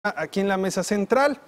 aquí en la mesa central.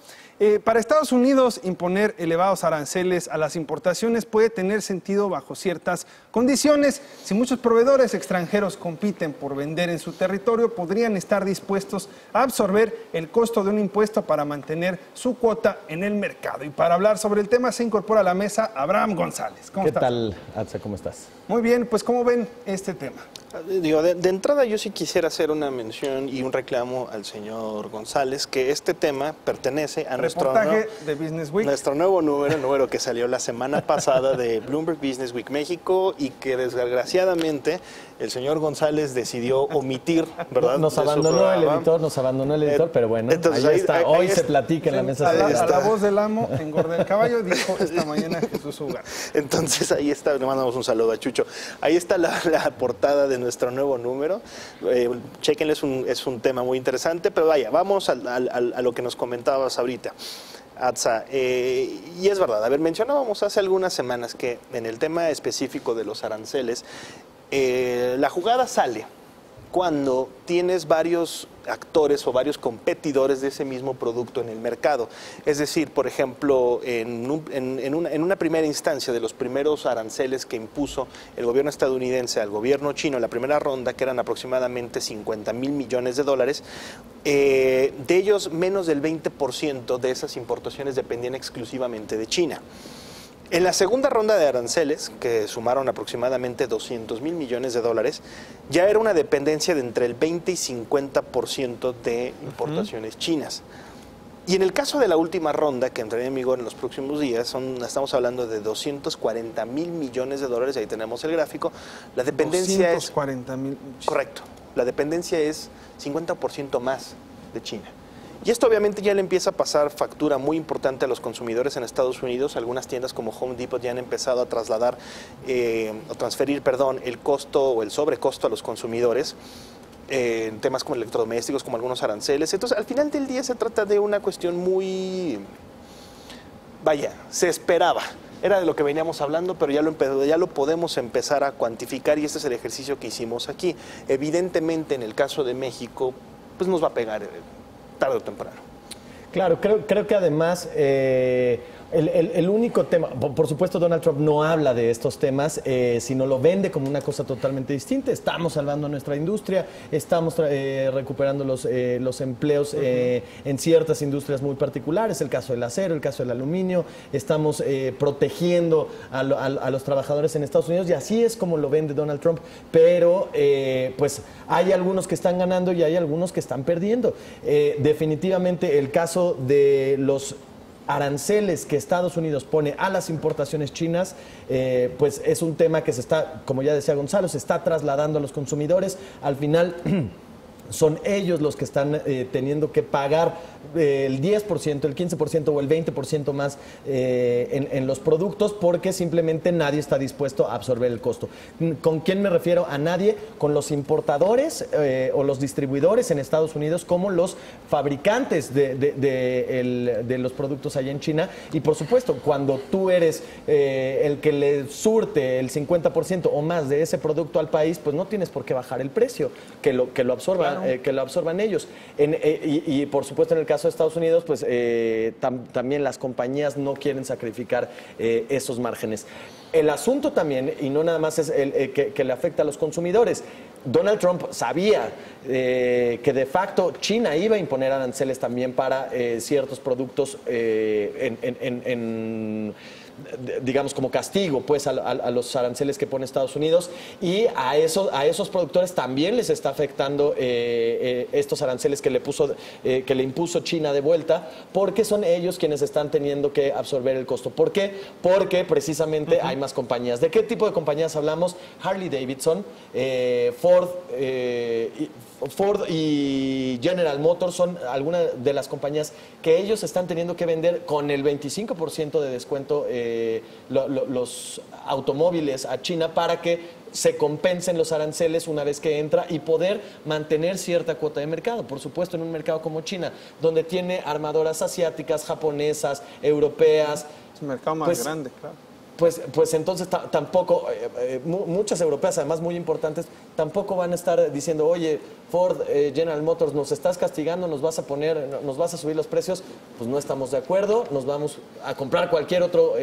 Para Estados Unidos, imponer elevados aranceles a las importaciones puede tener sentido bajo ciertas condiciones. Si muchos proveedores extranjeros compiten por vender en su territorio, podrían estar dispuestos a absorber el costo de un impuesto para mantener su cuota en el mercado. Y para hablar sobre el tema se incorpora a la mesa Abraham González. ¿Cómo estás? ¿Qué tal, Atza? ¿Cómo estás? Muy bien, pues ¿cómo ven este tema? Digo, de entrada yo sí quisiera hacer una mención y un reclamo al señor González, que este tema pertenece a reportaje de Business Week. Nuestro nuevo número, el número que salió la semana pasada de Bloomberg Business Week México, y que desgraciadamente el señor González decidió omitir, ¿verdad? Nos abandonó el editor, pero bueno, entonces, ahí está. Hoy se platica en la mesa. A la voz del amo, engorda el caballo, dijo esta mañana Jesús Ugar. Entonces ahí está, le mandamos un saludo a Chucho. Ahí está la portada de nuestro nuevo número. Chequenle, es un tema muy interesante, pero vaya, vamos a lo que nos comentabas ahorita, Atza. Y es verdad, a ver, mencionábamos hace algunas semanas que en el tema específico de los aranceles, la jugada sale cuando tienes varios actores o varios competidores de ese mismo producto en el mercado. Es decir, por ejemplo, en una primera instancia de los primeros aranceles que impuso el gobierno estadounidense al gobierno chino, en la primera ronda, que eran aproximadamente 50,000 millones de dólares, de ellos menos del 20% de esas importaciones dependían exclusivamente de China. En la segunda ronda de aranceles, que sumaron aproximadamente 200,000 millones de dólares, ya era una dependencia de entre el 20 y 50% de importaciones chinas. Y en el caso de la última ronda, que entraría en vigor en los próximos días, estamos hablando de 240,000 millones de dólares, ahí tenemos el gráfico. La dependencia 240,000. Correcto. La dependencia es 50% más de China. Y esto obviamente ya le empieza a pasar factura muy importante a los consumidores en Estados Unidos. Algunas tiendas como Home Depot ya han empezado a trasladar, o transferir, perdón, el costo o el sobrecosto a los consumidores en temas como electrodomésticos, como algunos aranceles. Entonces, al final del día se trata de una cuestión muy... Vaya, se esperaba. Era de lo que veníamos hablando, pero ya lo podemos empezar a cuantificar, y este es el ejercicio que hicimos aquí. Evidentemente, en el caso de México, pues nos va a pegar tarde o temprano. Claro, creo que además el único tema, por supuesto Donald Trump no habla de estos temas, sino lo vende como una cosa totalmente distinta. Estamos salvando nuestra industria, estamos recuperando los empleos en ciertas industrias muy particulares, el caso del acero, el caso del aluminio, estamos protegiendo a los trabajadores en Estados Unidos, y así es como lo vende Donald Trump, pero pues hay algunos que están ganando y hay algunos que están perdiendo. Definitivamente el caso de los aranceles que Estados Unidos pone a las importaciones chinas, pues es un tema que se está, como ya decía Gonzalo, se está trasladando a los consumidores. Al final son ellos los que están teniendo que pagar el 10%, el 15% o el 20% más en los productos, porque simplemente nadie está dispuesto a absorber el costo. ¿Con quién me refiero? A nadie, con los importadores o los distribuidores en Estados Unidos, como los fabricantes de los productos allá en China. Y por supuesto, cuando tú eres el que le surte el 50% o más de ese producto al país, pues no tienes por qué bajar el precio, que lo absorban. Claro. Que lo absorban ellos. Y por supuesto en el caso de Estados Unidos, pues también las compañías no quieren sacrificar esos márgenes. El asunto también, y no nada más es que le afecta a los consumidores, Donald Trump sabía que de facto China iba a imponer aranceles también para ciertos productos digamos como castigo pues a los aranceles que pone Estados Unidos, y a esos productores también les está afectando estos aranceles que le impuso China de vuelta, porque son ellos quienes están teniendo que absorber el costo. ¿Por qué? Porque precisamente hay más compañías. ¿De qué tipo de compañías hablamos? Harley Davidson, Ford y General Motors son algunas de las compañías que ellos están teniendo que vender con el 25% de descuento los automóviles a China, para que se compensen los aranceles una vez que entra y poder mantener cierta cuota de mercado. Por supuesto, en un mercado como China, donde tiene armadoras asiáticas, japonesas, europeas. Es un mercado más grande, claro. pues entonces tampoco, muchas europeas, además muy importantes, tampoco van a estar diciendo, oye, Ford, General Motors, nos estás castigando, nos vas a subir los precios. Pues no estamos de acuerdo, nos vamos a comprar cualquier otro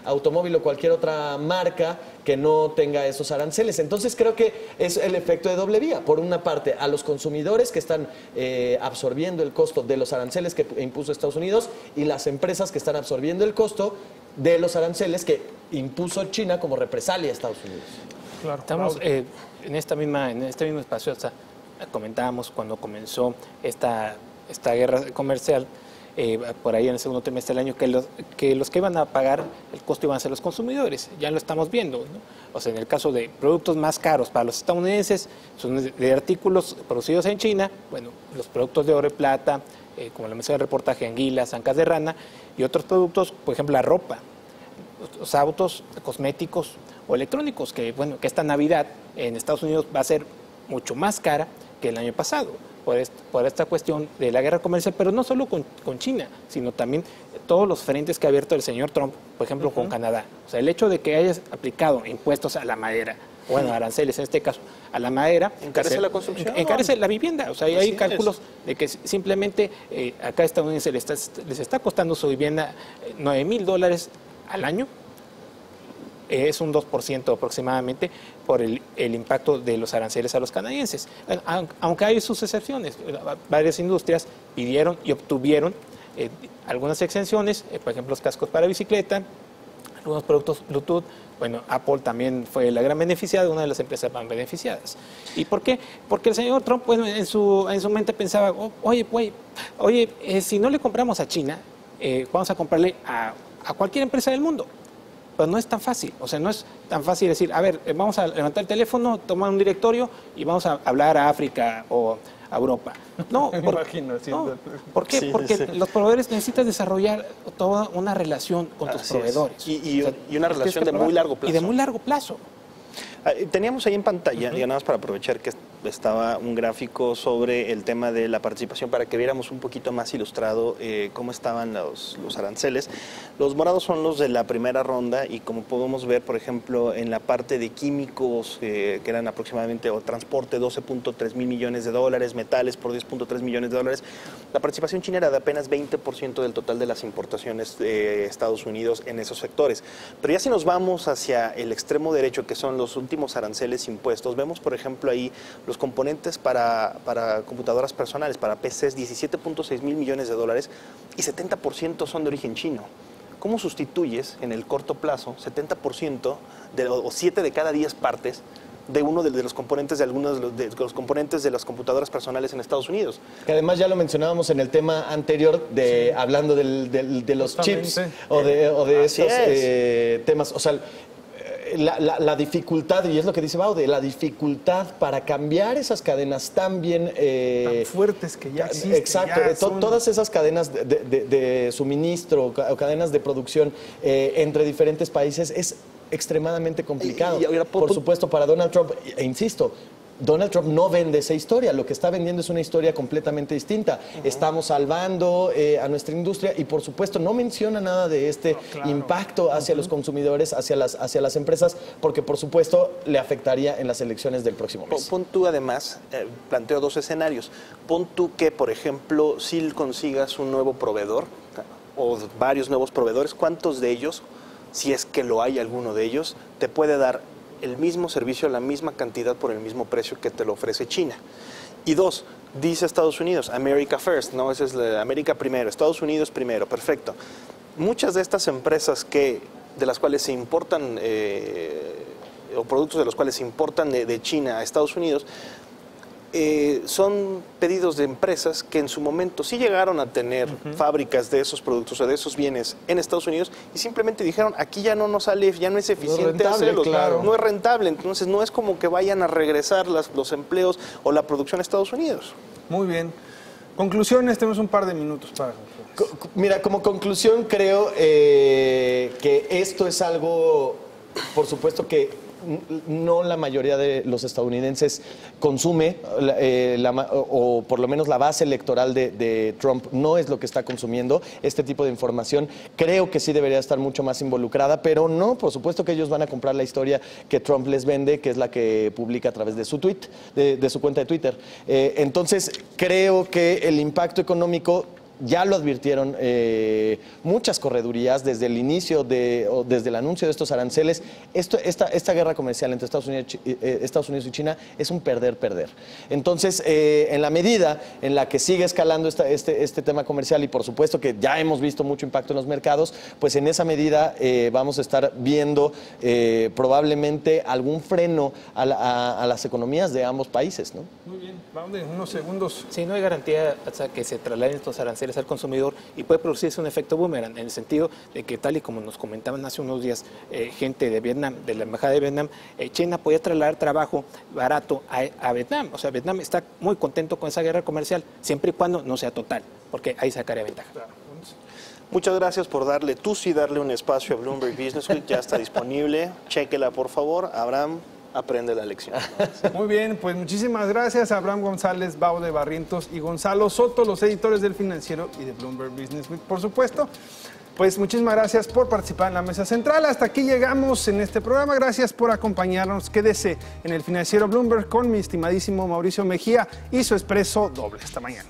automóvil o cualquier otra marca que no tenga esos aranceles. Entonces creo que es el efecto de doble vía. Por una parte, a los consumidores que están absorbiendo el costo de los aranceles que impuso Estados Unidos, y las empresas que están absorbiendo el costo de los aranceles que impuso China como represalia a Estados Unidos. Claro. Estamos en este mismo espacio, comentábamos cuando comenzó esta guerra comercial, por ahí en el segundo trimestre del año, que los que iban a pagar el costo iban a ser los consumidores. Ya lo estamos viendo, ¿no? O sea, en el caso de productos más caros para los estadounidenses, son de artículos producidos en China, bueno, los productos de oro y plata, como lo menciona el reportaje, anguilas, ancas de rana, y otros productos, por ejemplo, la ropa, los autos, cosméticos o electrónicos, que bueno, que esta Navidad en Estados Unidos va a ser mucho más cara que el año pasado, por esta cuestión de la guerra comercial, pero no solo con China, sino también todos los frentes que ha abierto el señor Trump, por ejemplo, con Canadá. O sea, el hecho de que hayas aplicado impuestos a la madera, bueno, aranceles en este caso, a la madera... ¿Encarece la construcción? Encarece la vivienda. O sea, hay cálculos de que simplemente acá a estadounidenses les está costando su vivienda $9,000 al año. Es un 2% aproximadamente por el impacto de los aranceles a los canadienses. Aunque hay sus excepciones, varias industrias pidieron y obtuvieron algunas exenciones, por ejemplo, los cascos para bicicleta, algunos productos Bluetooth. Bueno, Apple también fue la gran beneficiada, una de las empresas más beneficiadas. ¿Y por qué? Porque el señor Trump, bueno, en su mente pensaba, oye, si no le compramos a China, vamos a comprarle a cualquier empresa del mundo. Pero no es tan fácil, o sea, no es tan fácil decir, a ver, vamos a levantar el teléfono, tomar un directorio y vamos a hablar a África o a Europa. No, ¿por qué? Porque los proveedores necesitan desarrollar toda una relación con tus proveedores. Y una relación de muy largo plazo. Y de muy largo plazo. Teníamos ahí en pantalla, ya nada más para aprovechar que estaba un gráfico sobre el tema de la participación para que viéramos un poquito más ilustrado cómo estaban los aranceles. Los morados son los de la primera ronda y como podemos ver, por ejemplo, en la parte de químicos, que eran aproximadamente, o transporte, 12.3 mil millones de dólares, metales por 10.3 millones de dólares, la participación china era de apenas 20% del total de las importaciones de Estados Unidos en esos sectores. Pero ya si nos vamos hacia el extremo derecho, que son los últimos aranceles impuestos, vemos, por ejemplo, ahí los componentes para computadoras personales, para PCs, 17.6 mil millones de dólares y 70% son de origen chino. ¿Cómo sustituyes en el corto plazo 70% o 7 de cada 10 partes de uno de los componentes de algunos de los componentes de las computadoras personales en Estados Unidos? Que además ya lo mencionábamos en el tema anterior, hablando de los chips o de estos temas. O sea, la dificultad, y es lo que dice Baude, la dificultad para cambiar esas cadenas tan bien... tan fuertes que ya existen. Exacto, todas esas cadenas de suministro o cadenas de producción entre diferentes países es extremadamente complicado. Por supuesto, para Donald Trump, e insisto, Donald Trump no vende esa historia, lo que está vendiendo es una historia completamente distinta. Estamos salvando a nuestra industria y por supuesto no menciona nada de este impacto hacia los consumidores, hacia las empresas, porque por supuesto le afectaría en las elecciones del próximo mes. Pon tú además, planteo dos escenarios. Pon tú que, por ejemplo, si consigas un nuevo proveedor o varios nuevos proveedores, ¿cuántos de ellos, si es que lo hay alguno de ellos, te puede dar el mismo servicio, la misma cantidad por el mismo precio que te lo ofrece China? Y dos, dice Estados Unidos, America First, ¿no? Esa es América primero, Estados Unidos primero, perfecto. Muchas de estas empresas de las cuales se importan, o productos de los cuales se importan de China a Estados Unidos, son pedidos de empresas que en su momento sí llegaron a tener fábricas de esos productos o de esos bienes en Estados Unidos y simplemente dijeron, aquí ya no nos sale, ya no es eficiente hacerlo, no es rentable, entonces no es como que vayan a regresar los empleos o la producción a Estados Unidos. Muy bien. Conclusiones, tenemos un par de minutos para... Mira, como conclusión creo que esto es algo, por supuesto, que no la mayoría de los estadounidenses consume, o por lo menos la base electoral de Trump no es lo que está consumiendo este tipo de información. Creo que sí debería estar mucho más involucrada, pero no, por supuesto que ellos van a comprar la historia que Trump les vende, que es la que publica a través de su tweet, de su cuenta de Twitter. Entonces, creo que el impacto económico ya lo advirtieron muchas corredurías desde el inicio o desde el anuncio de estos aranceles. Esta guerra comercial entre Estados Unidos y China es un perder-perder. Entonces, en la medida en la que sigue escalando este tema comercial, y por supuesto que ya hemos visto mucho impacto en los mercados, pues en esa medida vamos a estar viendo probablemente algún freno a las economías de ambos países, ¿no? Muy bien, vamos en unos segundos. Sí, no hay garantía hasta que se trasladen estos aranceles al consumidor y puede producirse un efecto boomerang en el sentido de que, tal y como nos comentaban hace unos días gente de Vietnam, de la embajada de Vietnam, China podía trasladar trabajo barato a Vietnam. O sea, Vietnam está muy contento con esa guerra comercial, siempre y cuando no sea total, porque ahí sacaría ventaja. Claro. Muchas gracias por darle un espacio a Bloomberg Business Week. Ya está disponible. Chéquela, por favor. Abraham, aprende la lección. Muy bien, pues muchísimas gracias a Abraham González, Baude Barrientos y Gonzalo Soto, los editores del Financiero y de Bloomberg Business Week, por supuesto. Pues muchísimas gracias por participar en la mesa central. Hasta aquí llegamos en este programa. Gracias por acompañarnos. Quédese en el Financiero Bloomberg con mi estimadísimo Mauricio Mejía y su Expreso Doble. Hasta mañana.